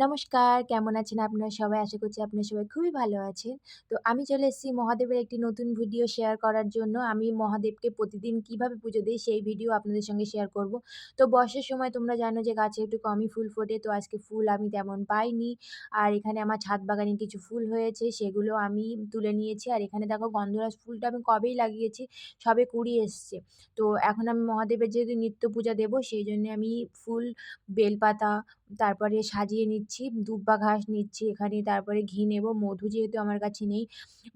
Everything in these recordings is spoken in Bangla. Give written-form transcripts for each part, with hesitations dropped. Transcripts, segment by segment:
নমস্কার, কেমন আছেন আপনারা সবাই? আশা করছি আপনারা সবাই খুবই ভালো আছেন। তো আমি চলে এসেছি মহাদেবের একটি নতুন ভিডিও শেয়ার করার জন্য। আমি মহাদেবকে প্রতিদিন কিভাবে পুজো দেই সেই ভিডিও আপনাদের সঙ্গে শেয়ার করব। তো বর্ষার সময় তোমরা জানো যে গাছে একটু কমই ফুল ফোটে। তো আজকে ফুল আমি তেমন পাইনি। আর এখানে আমার ছাদ বাগানে কিছু ফুল হয়েছে সেগুলো আমি তুলে নিয়েছি। আর এখানে দেখো গন্ধরাজ ফুলটা আমি কবেই লাগিয়েছি, সবে কুঁড়ি এসছে। তো এখন আমি মহাদেবের যেহেতু নিত্য পূজা দেব সেইজন্যে আমি ফুল, বেলপাতা তারপরে সাজিয়ে নিচ্ছি, দুব্বা ঘাস নিচ্ছি এখানে, তারপরে ঘি নেব, মধু যেহেতু আমার কাছে নেই।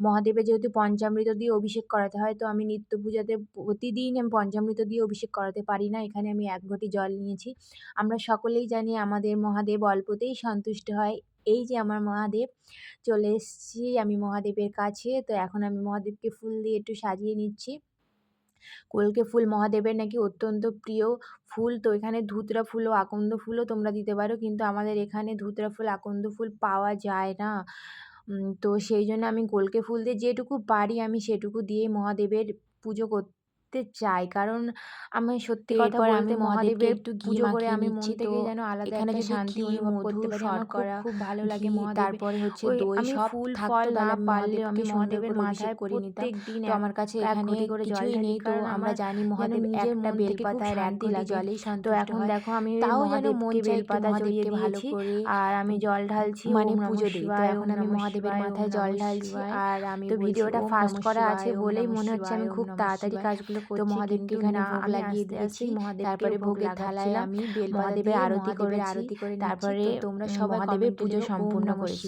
মহাদেবের যেহেতু পঞ্চামৃত দিয়ে অভিষেক করাতে হয়, তো আমি নিত্য পূজাতে প্রতিদিন আমি পঞ্চামৃত দিয়ে অভিষেক করাতে পারি না। এখানে আমি ১ ঘটি জল নিয়েছি। আমরা সকলেই জানি আমাদের মহাদেব অল্পতেই সন্তুষ্ট হয়। এই যে আমার মহাদেব, চলে এসেছি আমি মহাদেবের কাছে। তো এখন আমি মহাদেবকে ফুল দিয়ে একটু সাজিয়ে নিচ্ছি। কলকে ফুল মহাদেবের নাকি অত্যন্ত প্রিয় ফুল। তো এখানে ধুতরা ফুল ও আকন্দ ফুলও তোমরা দিতে পারো। কিন্তু আমাদের এখানে ধুতরা ফুল, আকন্দ ফুল পাওয়া যায় না। তো সেইজন্য আমি কলকে ফুল দিয়ে যেটুকু পারি আমি সেটুকু দিয়েই মহাদেবের পুজো করতে চাই। কারণ আমি সত্যি কথা এরপর আমি বলতে মহাদেবকে মহাদেবের একটু ঘি পুজো করে মাখিয়ে আমি মন নিচ্ছি। তো থেকেই যেন আলাদা এখানে একটা যদি শান্তি ঘি, অনুভব মধু, করতে পারি। আমার খুব, শর্করা, খুব ভালো লাগে ঘি, মহাদেবের। তারপরে হচ্ছে ওই দই আমি সব ফুল, থাকতো, ফল না তাহলে আমি পারলেও আমি মহাদেবকে সুন্দর মহাদেবের করে অভিষেক মাথায় করিয়ে নিতাম। প্রত্যেকদিন তো এক আমার কাছে এক এখানে ঘটি করে জল কিছুই ঢালি। নেই। তো কারণ আমরা আমার জানি যেন মহাদেব নিজের একটা মন থেকে খুব বেলপাতার ১ শান্তি ঘটি লাগে। জলেই তো সন্তুষ্ট এখন হয়। দেখো আমি ওই তাও যেন মন মহাদেবকে চায় একটু বেলপাতা জড়িয়ে মহাদেবকে ভালো দিয়েছি। করে আর আমি জল ঢালছি, মানে ওম নমঃ পুজো দেই। তো শিবায়, এখন ওম আমি নমঃ মহাদেবের শিবায়, ওম মাথায় জল নমঃ ঢালছি। শিবায়। আর আমি তো বলছি ভিডিওটা ওম ফাস্ট নমঃ করা আছে শিবায়, ওম বলেই নমঃ মনে হচ্ছে শিবায়, আমি ওম খুব নমঃ তাড়াতাড়ি শিবায়। কাজগুলো তো করছি, মহাদেবকে কিন্তু এখানে না, ভোগ আমি লাগিয়ে আস্তে, দিয়েছি। আস্তেই মহাদেবকে তারপরে ভোগের ভোগের থালায় লাগাচ্ছিলাম। আমি বেলপাতা মহাদেবের দিয়ে আরতি মহাদেবের করেছি। আরতি করে নিচ্ছি। তারপরে তো তোমরা সবাই মহাদেবের কমেন্টে পুজো লিখো ওম সম্পূর্ণ নমঃ করেছি। শিবায়।